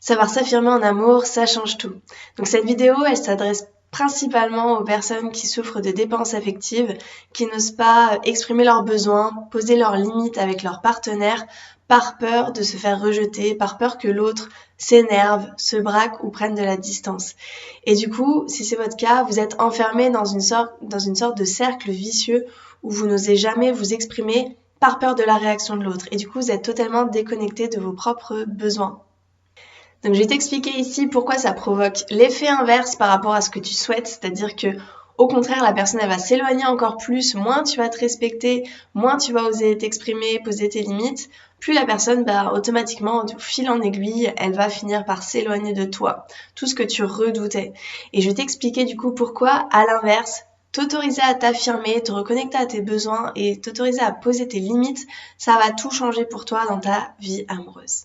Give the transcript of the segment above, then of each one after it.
Savoir s'affirmer en amour, ça change tout. Donc cette vidéo, elle s'adresse principalement aux personnes qui souffrent de dépendance affective, qui n'osent pas exprimer leurs besoins, poser leurs limites avec leur partenaire, par peur de se faire rejeter, par peur que l'autre s'énerve, se braque ou prenne de la distance. Et du coup, si c'est votre cas, vous êtes enfermé dans une sorte de cercle vicieux où vous n'osez jamais vous exprimer par peur de la réaction de l'autre. Et du coup, vous êtes totalement déconnecté de vos propres besoins. Donc je vais t'expliquer ici pourquoi ça provoque l'effet inverse par rapport à ce que tu souhaites, c'est-à-dire que au contraire, la personne elle va s'éloigner encore plus, moins tu vas te respecter, moins tu vas oser t'exprimer, poser tes limites, plus la personne, automatiquement, de fil en aiguille, elle va finir par s'éloigner de toi, tout ce que tu redoutais. Et je vais t'expliquer du coup pourquoi, à l'inverse, t'autoriser à t'affirmer, te reconnecter à tes besoins et t'autoriser à poser tes limites, ça va tout changer pour toi dans ta vie amoureuse.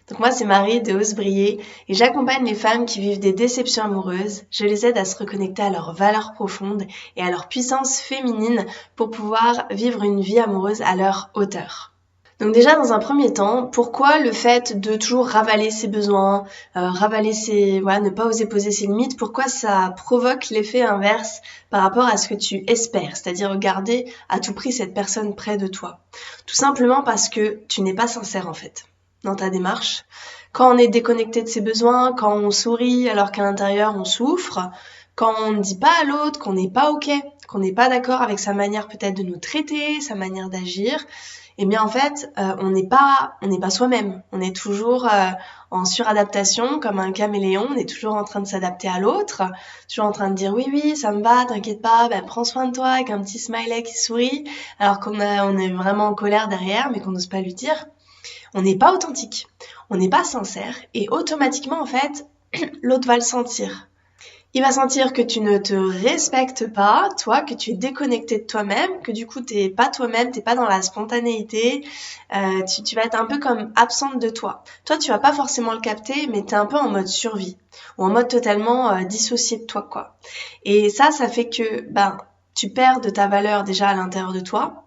Donc moi, c'est Marie de Ose Briller et j'accompagne les femmes qui vivent des déceptions amoureuses. Je les aide à se reconnecter à leurs valeurs profondes et à leur puissance féminine pour pouvoir vivre une vie amoureuse à leur hauteur. Donc déjà, dans un premier temps, pourquoi le fait de toujours ravaler ses besoins, ne pas oser poser ses limites, pourquoi ça provoque l'effet inverse par rapport à ce que tu espères, c'est-à-dire garder à tout prix cette personne près de toi. Tout simplement parce que tu n'es pas sincère en fait dans ta démarche. Quand on est déconnecté de ses besoins, quand on sourit alors qu'à l'intérieur on souffre, quand on ne dit pas à l'autre qu'on n'est pas ok, qu'on n'est pas d'accord avec sa manière peut-être de nous traiter, sa manière d'agir, eh bien en fait on n'est pas soi-même. On est toujours en suradaptation comme un caméléon, on est toujours en train de s'adapter à l'autre, toujours en train de dire oui ça me va, t'inquiète pas, prends soin de toi avec un petit smiley qui sourit, alors qu'on est vraiment en colère derrière mais qu'on n'ose pas lui dire. On n'est pas authentique, on n'est pas sincère et automatiquement en fait, l'autre va le sentir. Il va sentir que tu ne te respectes pas, toi, que tu es déconnecté de toi-même, que du coup t'es pas toi-même, t'es pas dans la spontanéité, tu vas être un peu comme absente de toi. Toi, tu vas pas forcément le capter, mais t'es un peu en mode survie ou en mode totalement dissocié de toi, quoi. Et ça fait que tu perds de ta valeur déjà à l'intérieur de toi.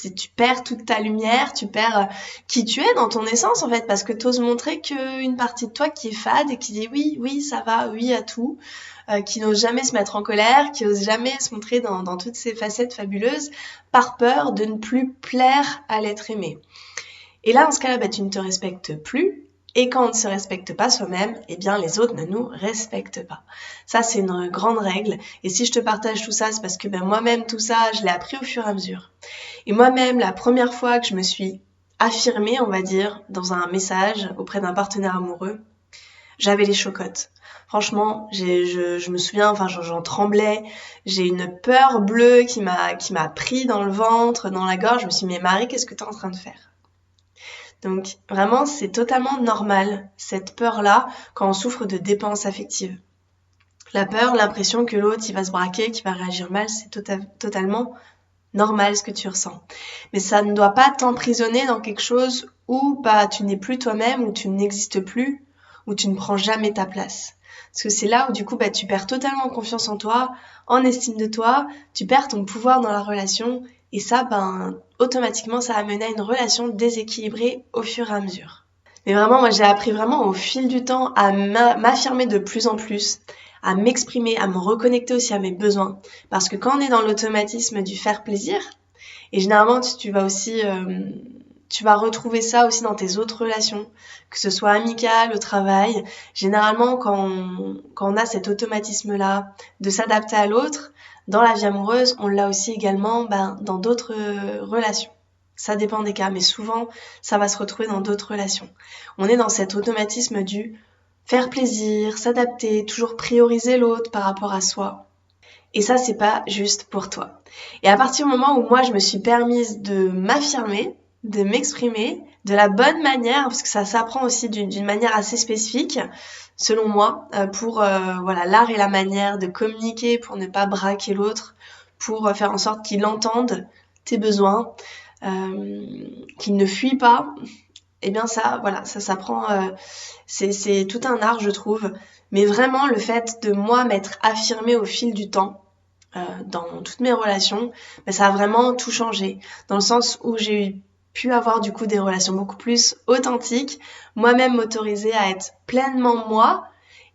Tu perds toute ta lumière, tu perds qui tu es dans ton essence en fait, parce que tu oses montrer qu'une partie de toi qui est fade et qui dit oui, ça va, oui à tout, qui n'ose jamais se mettre en colère, qui n'ose jamais se montrer dans toutes ces facettes fabuleuses, par peur de ne plus plaire à l'être aimé. Et là, dans ce cas-là, tu ne te respectes plus. Et quand on ne se respecte pas soi-même, eh bien les autres ne nous respectent pas. Ça, c'est une grande règle. Et si je te partage tout ça, c'est parce que moi-même, tout ça, je l'ai appris au fur et à mesure. Et moi-même, la première fois que je me suis affirmée, on va dire, dans un message auprès d'un partenaire amoureux, j'avais les chocottes. Franchement, je me souviens, j'en tremblais. J'ai une peur bleue qui m'a pris dans le ventre, dans la gorge. Je me suis dit, mais Marie, qu'est-ce que tu es en train de faire ? Donc vraiment, c'est totalement normal, cette peur-là, quand on souffre de dépendance affective. La peur, l'impression que l'autre, il va se braquer, qu'il va réagir mal, c'est totalement normal ce que tu ressens. Mais ça ne doit pas t'emprisonner dans quelque chose où tu n'es plus toi-même, où tu n'existes plus, où tu ne prends jamais ta place. Parce que c'est là où du coup tu perds totalement confiance en toi, en estime de toi, tu perds ton pouvoir dans la relation et ça automatiquement ça va mener à une relation déséquilibrée au fur et à mesure. Mais vraiment moi j'ai appris vraiment au fil du temps à m'affirmer de plus en plus, à m'exprimer, à me reconnecter aussi à mes besoins. Parce que quand on est dans l'automatisme du faire plaisir, et généralement tu vas aussi tu vas retrouver ça aussi dans tes autres relations, que ce soit amicales, au travail. Généralement, quand on a cet automatisme-là de s'adapter à l'autre, dans la vie amoureuse, on l'a aussi également dans d'autres relations. Ça dépend des cas, mais souvent, ça va se retrouver dans d'autres relations. On est dans cet automatisme du faire plaisir, s'adapter, toujours prioriser l'autre par rapport à soi. Et ça, c'est pas juste pour toi. Et à partir du moment où moi, je me suis permise de m'affirmer, de m'exprimer de la bonne manière, parce que ça s'apprend aussi d'une manière assez spécifique, selon moi, pour l'art et la manière de communiquer, pour ne pas braquer l'autre, pour faire en sorte qu'il entende tes besoins, qu'il ne fuit pas. Eh bien ça s'apprend, c'est tout un art je trouve, mais vraiment le fait de moi m'être affirmée au fil du temps, dans toutes mes relations, ça a vraiment tout changé, dans le sens où j'ai eu pu avoir du coup des relations beaucoup plus authentiques, moi-même m'autoriser à être pleinement moi.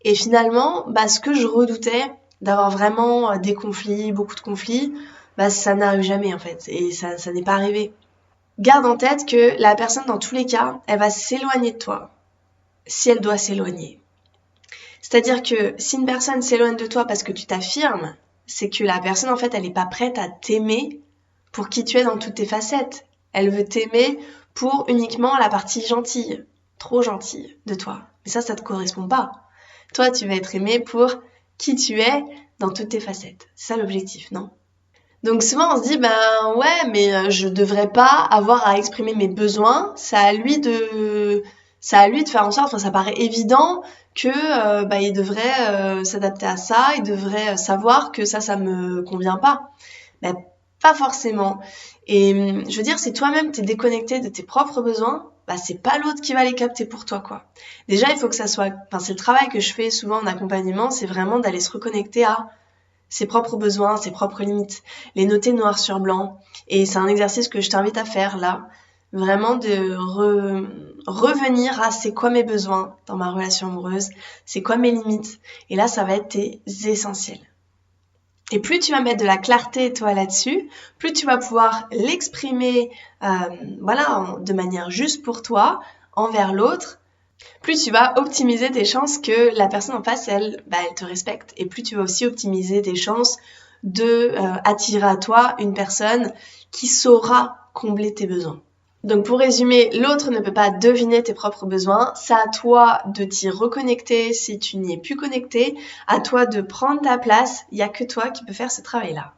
Et finalement, ce que je redoutais, d'avoir vraiment des conflits, beaucoup de conflits, ça n'arrive jamais en fait. Et ça n'est pas arrivé. Garde en tête que la personne, dans tous les cas, elle va s'éloigner de toi si elle doit s'éloigner. C'est-à-dire que si une personne s'éloigne de toi parce que tu t'affirmes, c'est que la personne, en fait, elle n'est pas prête à t'aimer pour qui tu es dans toutes tes facettes. Elle veut t'aimer pour uniquement la partie gentille, trop gentille de toi. Mais ça te correspond pas. Toi, tu vas être aimé pour qui tu es dans toutes tes facettes. C'est ça l'objectif, non ? Donc souvent on se dit ouais, mais je devrais pas avoir à exprimer mes besoins, c'est à lui de faire en sorte, enfin ça paraît évident que il devrait s'adapter à ça, il devrait savoir que ça me convient pas. Mais pas forcément. Et je veux dire, si toi-même t'es déconnecté de tes propres besoins, c'est pas l'autre qui va les capter pour toi, quoi. Déjà, il faut que ça soit, c'est le travail que je fais souvent en accompagnement, c'est vraiment d'aller se reconnecter à ses propres besoins, ses propres limites, les noter noir sur blanc. Et c'est un exercice que je t'invite à faire là, vraiment de revenir à c'est quoi mes besoins dans ma relation amoureuse, c'est quoi mes limites. Et là, ça va être tes essentiels. Et plus tu vas mettre de la clarté, toi, là-dessus, plus tu vas pouvoir l'exprimer de manière juste pour toi, envers l'autre, plus tu vas optimiser tes chances que la personne en face, elle te respecte. Et plus tu vas aussi optimiser tes chances de attirer à toi une personne qui saura combler tes besoins. Donc pour résumer, l'autre ne peut pas deviner tes propres besoins. C'est à toi de t'y reconnecter si tu n'y es plus connecté. À toi de prendre ta place. Il n'y a que toi qui peux faire ce travail-là.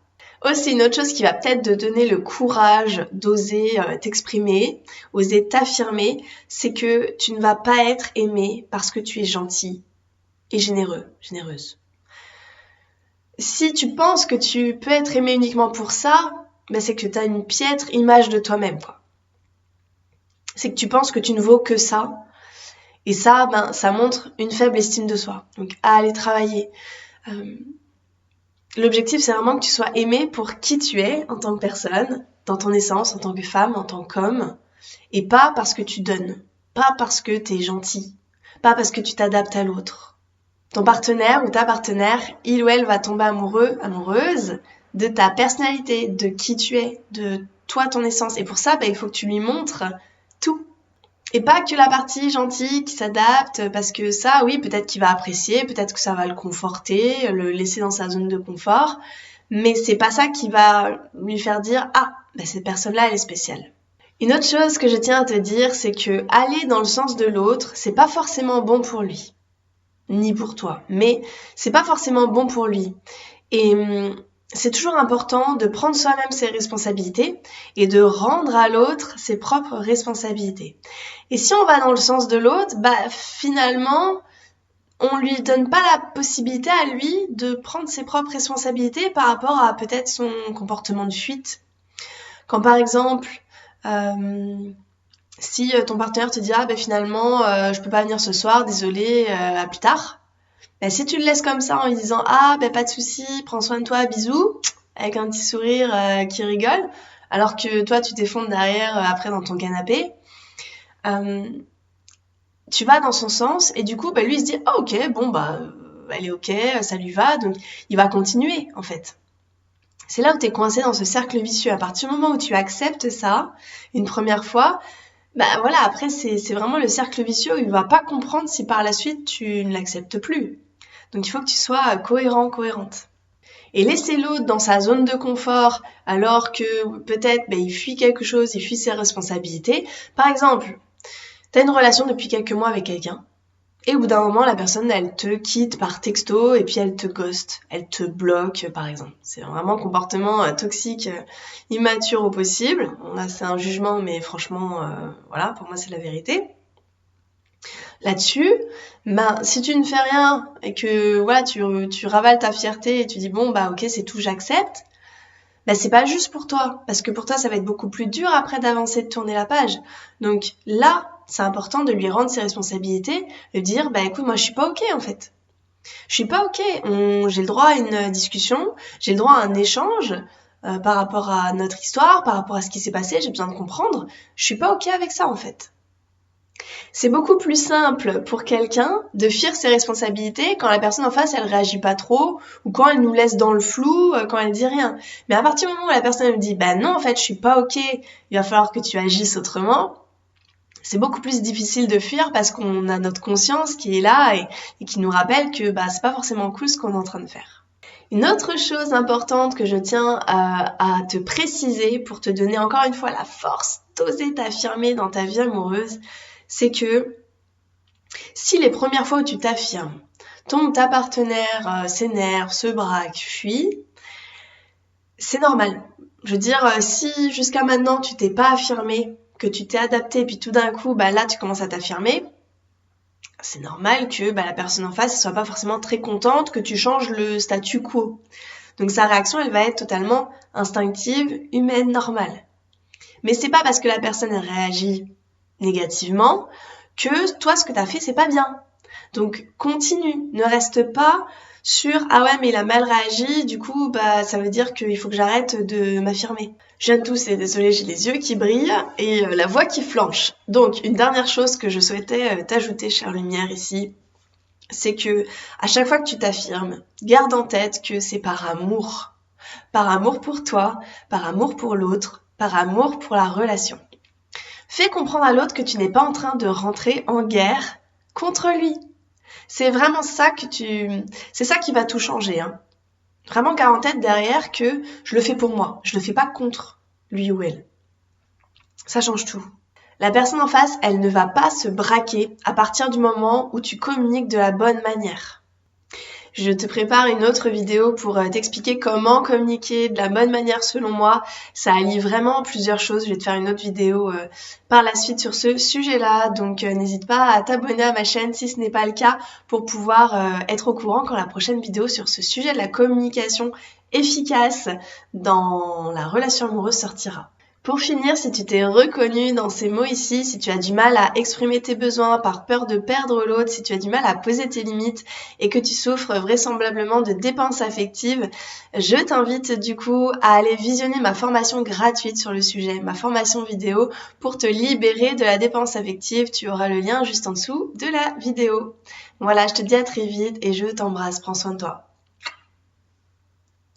Aussi, une autre chose qui va peut-être te donner le courage d'oser t'exprimer, oser t'affirmer, c'est que tu ne vas pas être aimé parce que tu es gentil et généreuse. Si tu penses que tu peux être aimé uniquement pour ça, c'est que tu as une piètre image de toi-même, quoi. C'est que tu penses que tu ne vaux que ça. Et ça, ça montre une faible estime de soi. Donc, à aller travailler. L'objectif, c'est vraiment que tu sois aimé pour qui tu es en tant que personne, dans ton essence, en tant que femme, en tant qu'homme, et pas parce que tu donnes, pas parce que t'es gentil, pas parce que tu t'adaptes à l'autre. Ton partenaire ou ta partenaire, il ou elle va tomber amoureux, amoureuse de ta personnalité, de qui tu es, de toi, ton essence. Et pour ça, il faut que tu lui montres tout. Et pas que la partie gentille qui s'adapte, parce que ça, oui, peut-être qu'il va apprécier, peut-être que ça va le conforter, le laisser dans sa zone de confort, mais c'est pas ça qui va lui faire dire « Ah, cette personne-là, elle est spéciale ». Une autre chose que je tiens à te dire, c'est que aller dans le sens de l'autre, c'est pas forcément bon pour lui, ni pour toi, mais c'est pas forcément bon pour lui. Et c'est toujours important de prendre soi-même ses responsabilités et de rendre à l'autre ses propres responsabilités. Et si on va dans le sens de l'autre, finalement, on lui donne pas la possibilité à lui de prendre ses propres responsabilités par rapport à peut-être son comportement de fuite. Quand par exemple, si ton partenaire te dit « Ah finalement, je peux pas venir ce soir, désolé, à plus tard », si tu le laisses comme ça en lui disant « Ah, pas de souci, prends soin de toi, bisous », avec un petit sourire qui rigole, alors que toi, tu t'effondres derrière après dans ton canapé, tu vas dans son sens et du coup, lui, il se dit « Ah, ok, elle est ok, ça lui va », donc il va continuer, en fait. C'est là où tu es coincé dans ce cercle vicieux. À partir du moment où tu acceptes ça, une première fois, après, c'est vraiment le cercle vicieux où il va pas comprendre si par la suite, tu ne l'acceptes plus. Donc il faut que tu sois cohérente. Et laisser l'autre dans sa zone de confort alors que peut-être il fuit quelque chose, il fuit ses responsabilités. Par exemple, tu as une relation depuis quelques mois avec quelqu'un et au bout d'un moment, la personne, elle te quitte par texto et puis elle te ghost, elle te bloque par exemple. C'est vraiment un comportement toxique, immature au possible. C'est un jugement, mais franchement, pour moi c'est la vérité. Là-dessus, si tu ne fais rien et que tu ravales ta fierté et tu dis ok, c'est tout, j'accepte, c'est pas juste pour toi, parce que pour toi ça va être beaucoup plus dur après d'avancer, de tourner la page. Donc là, c'est important de lui rendre ses responsabilités, de dire écoute, moi je suis pas ok en fait. Je suis pas ok, j'ai le droit à une discussion, j'ai le droit à un échange, par rapport à notre histoire, par rapport à ce qui s'est passé, j'ai besoin de comprendre. Je suis pas OK avec ça en fait. C'est beaucoup plus simple pour quelqu'un de fuir ses responsabilités quand la personne en face, elle réagit pas trop ou quand elle nous laisse dans le flou, quand elle dit rien. Mais à partir du moment où la personne me dit « bah non, en fait, je suis pas OK, il va falloir que tu agisses autrement », c'est beaucoup plus difficile de fuir parce qu'on a notre conscience qui est là et qui nous rappelle que bah c'est pas forcément cool ce qu'on est en train de faire. Une autre chose importante que je tiens à te préciser pour te donner encore une fois la force d'oser t'affirmer dans ta vie amoureuse, c'est que si les premières fois où tu t'affirmes, ta partenaire s'énerve, se braque, fuit, c'est normal. Je veux dire, si jusqu'à maintenant tu t'es pas affirmé, que tu t'es adapté, puis tout d'un coup, bah là tu commences à t'affirmer, c'est normal que la personne en face ne soit pas forcément très contente que tu changes le statu quo. Donc sa réaction, elle va être totalement instinctive, humaine, normale. Mais c'est pas parce que la personne elle réagit négativement que toi, ce que tu as fait, c'est pas bien. Donc continue, ne reste pas sur « ah ouais, mais il a mal réagi, du coup, ça veut dire qu'il faut que j'arrête de m'affirmer ». Je viens de tousser, désolée, j'ai les yeux qui brillent et la voix qui flanche. Donc, une dernière chose que je souhaitais t'ajouter, chère lumière, ici, c'est que à chaque fois que tu t'affirmes, garde en tête que c'est par amour. Par amour pour toi, par amour pour l'autre, par amour pour la relation. Fais comprendre à l'autre que tu n'es pas en train de rentrer en guerre contre lui. C'est vraiment ça c'est ça qui va tout changer, hein. Vraiment garde en tête derrière que je le fais pour moi, je le fais pas contre lui ou elle. Ça change tout. La personne en face, elle ne va pas se braquer à partir du moment où tu communiques de la bonne manière. Je te prépare une autre vidéo pour t'expliquer comment communiquer de la bonne manière selon moi. Ça allie vraiment plusieurs choses. Je vais te faire une autre vidéo par la suite sur ce sujet-là. Donc n'hésite pas à t'abonner à ma chaîne si ce n'est pas le cas pour pouvoir être au courant quand la prochaine vidéo sur ce sujet de la communication efficace dans la relation amoureuse sortira. Pour finir, si tu t'es reconnu dans ces mots ici, si tu as du mal à exprimer tes besoins par peur de perdre l'autre, si tu as du mal à poser tes limites et que tu souffres vraisemblablement de dépendance affective, je t'invite du coup à aller visionner ma formation gratuite sur le sujet, ma formation vidéo pour te libérer de la dépendance affective. Tu auras le lien juste en dessous de la vidéo. Voilà, je te dis à très vite et je t'embrasse. Prends soin de toi.